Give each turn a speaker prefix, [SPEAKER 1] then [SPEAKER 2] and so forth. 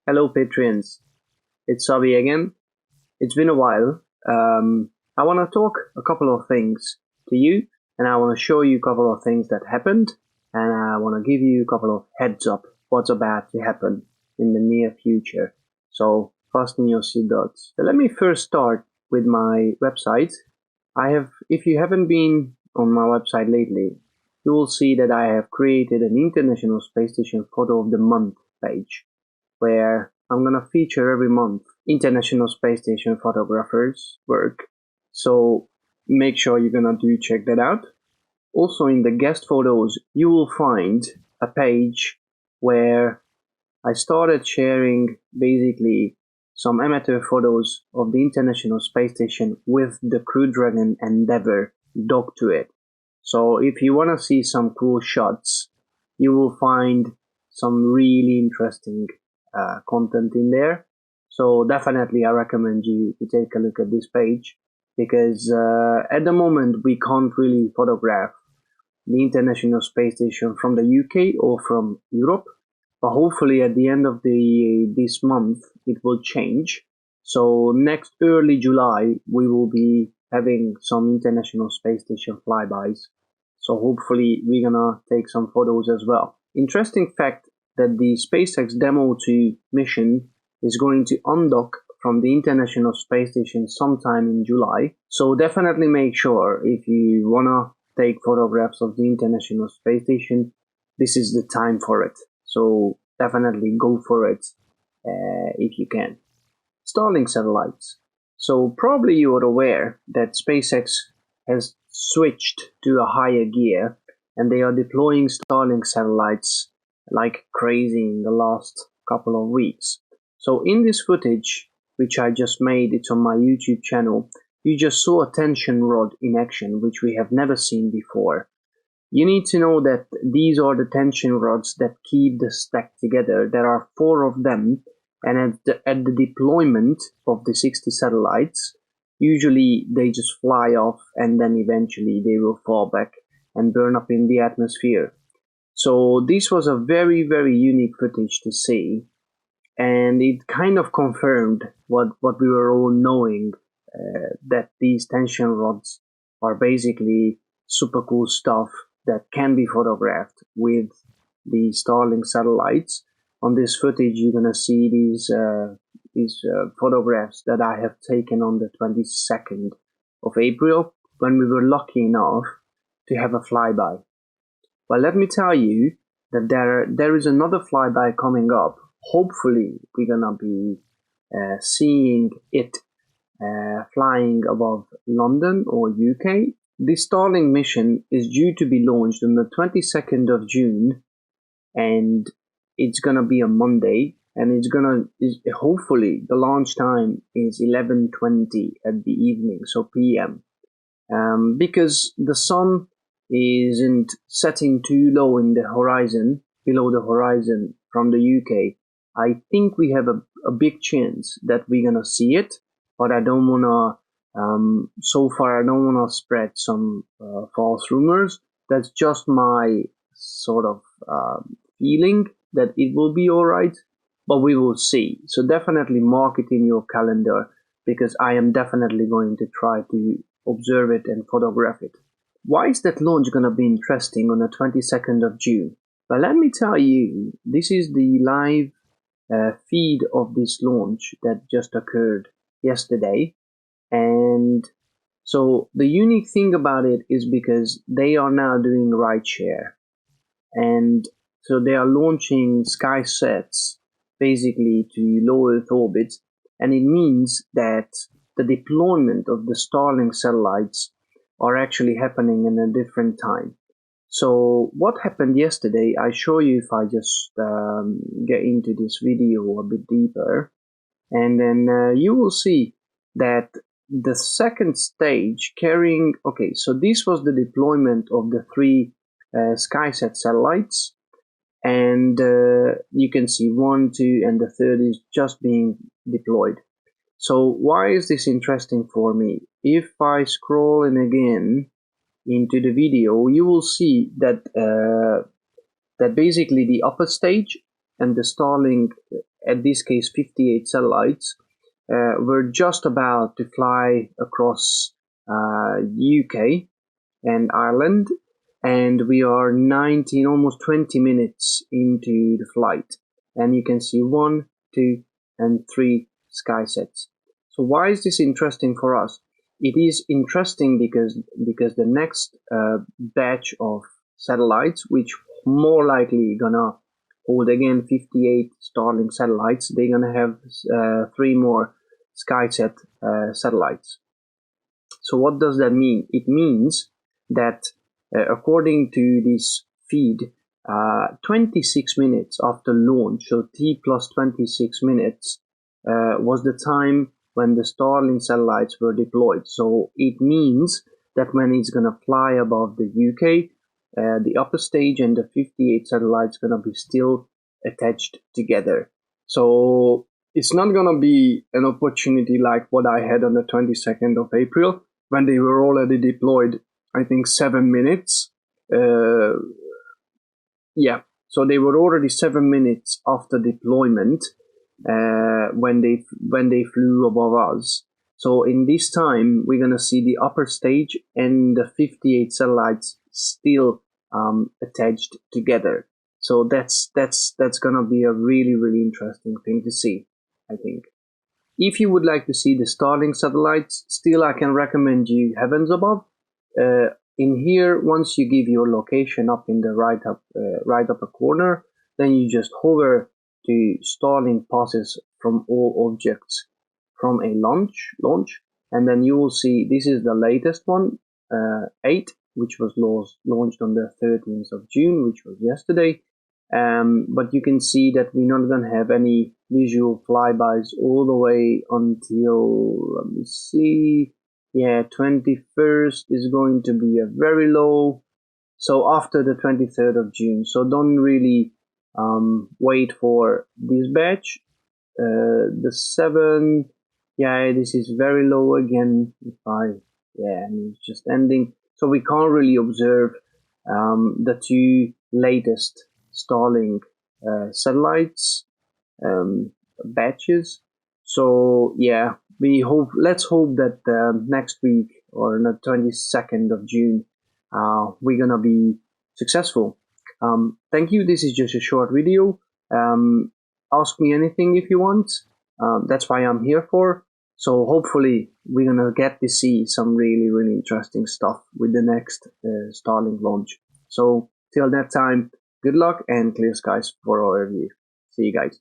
[SPEAKER 1] Hello Patreons, it's Sabi again. It's been a while. I want to talk a couple of things to you, and I want to show you a couple of things that happened, and I want to give you a couple of heads up what's about to happen in the near future. So fasten your seatbelts. So let me first start with my website. If you haven't been on my website lately, you will see that I have created an International Space Station Photo of the Month page, where I'm gonna feature every month International Space Station photographers' work. So make sure you're gonna check that out. Also in the guest photos, you will find a page where I started sharing basically some amateur photos of the International Space Station with the Crew Dragon Endeavour docked to it. So if you wanna see some cool shots, you will find some really interesting content in there. So definitely I recommend you to take a look at this page, because at the moment we can't really photograph the International Space Station from the UK or from Europe, but hopefully at the end of this month it will change. So next early July we will be having some International Space Station flybys. So hopefully we're gonna take some photos as well. Interesting fact that the SpaceX Demo 2 mission is going to undock from the International Space Station sometime in July. So definitely make sure, if you wanna take photographs of the International Space Station, this is the time for it. So definitely go for it if you can. Starlink satellites. So probably you are aware that SpaceX has switched to a higher gear, and they are deploying Starlink satellites like crazy in the last couple of weeks. So in this footage, which I just made, it's on my YouTube channel, you just saw a tension rod in action, which we have never seen before. You need to know that these are the tension rods that keep the stack together. There are 4 of them, and at the deployment of the 60 satellites, usually they just fly off and then eventually they will fall back and burn up in the atmosphere. So this was a very, very unique footage to see, and it kind of confirmed what we were all knowing, that these tension rods are basically super cool stuff that can be photographed with the Starlink satellites. On this footage you're gonna see these photographs that I have taken on the 22nd of April, when we were lucky enough to have a flyby. But let me tell you that there is another flyby coming up. Hopefully we're gonna be seeing it flying above London or UK. This Starlink mission is due to be launched on the 22nd of June, and it's gonna be a Monday, and hopefully the launch time is 11:20 at the evening, so PM, because the sun isn't setting too low in the horizon, below the horizon from the UK. I think we have a big chance that we're gonna see it, but I don't wanna, so far I don't wanna spread some false rumors. That's just my sort of feeling that it will be alright, but we will see. So definitely mark it in your calendar, because I am definitely going to try to observe it and photograph it. Why is that launch gonna be interesting on the 22nd of June? Well, let me tell you, this is the live feed of this launch that just occurred yesterday. And so the unique thing about it is because they are now doing rideshare, and so they are launching SkySats basically to low Earth orbit, and it means that the deployment of the Starlink satellites are actually happening in a different time. So what happened yesterday, I show you if I just get into this video a bit deeper, and then you will see that the second stage carrying, okay, so this was the deployment of the 3 SkySat satellites, and you can see 1, 2, and the third is just being deployed. So why is this interesting for me? If I scroll in again into the video, you will see that that basically the upper stage and the Starlink at this case 58 satellites, were just about to fly across UK and Ireland, and we are 19, almost 20 minutes into the flight, and you can see 1, 2, and 3 SkySats. So why is this interesting for us? It is interesting because the next batch of satellites, which more likely gonna hold again 58 Starlink satellites, they're gonna have 3 more SkySat satellites. So what does that mean? It means that according to this feed, 26 minutes after launch, so T plus 26 minutes, was the time when the Starlink satellites were deployed. So it means that when it's going to fly above the UK, the upper stage and the 58 satellites going to be still attached together. So it's not going to be an opportunity like what I had on the 22nd of April, when they were already deployed, I think 7 minutes. So they were already 7 minutes after deployment when they flew above us. So in this time, we're gonna see the upper stage and the 58 satellites still attached together. So that's gonna be a really, really interesting thing to see, I think. If you would like to see the Starlink satellites, still I can recommend you Heavens Above. In here, once you give your location up in the right upper corner, then you just hover to Starlink passes from all objects from a launch, and then you will see this is the latest one, 8, which was launched on the 13th of June, which was yesterday. But you can see that we're not going to have any visual flybys all the way until, let me see, 21st is going to be a very low, so after the 23rd of June. So don't really wait for this batch. The 7, this is very low again. And it's just ending. So we can't really observe the 2 latest Starlink satellites batches. So let's hope that next week or on the 22nd of June we're gonna be successful. Thank you. This is just a short video. Ask me anything if you want. That's why I'm here for. So hopefully we're gonna get to see some really, really interesting stuff with the next Starlink launch. So till that time, good luck and clear skies for all of you. See you guys.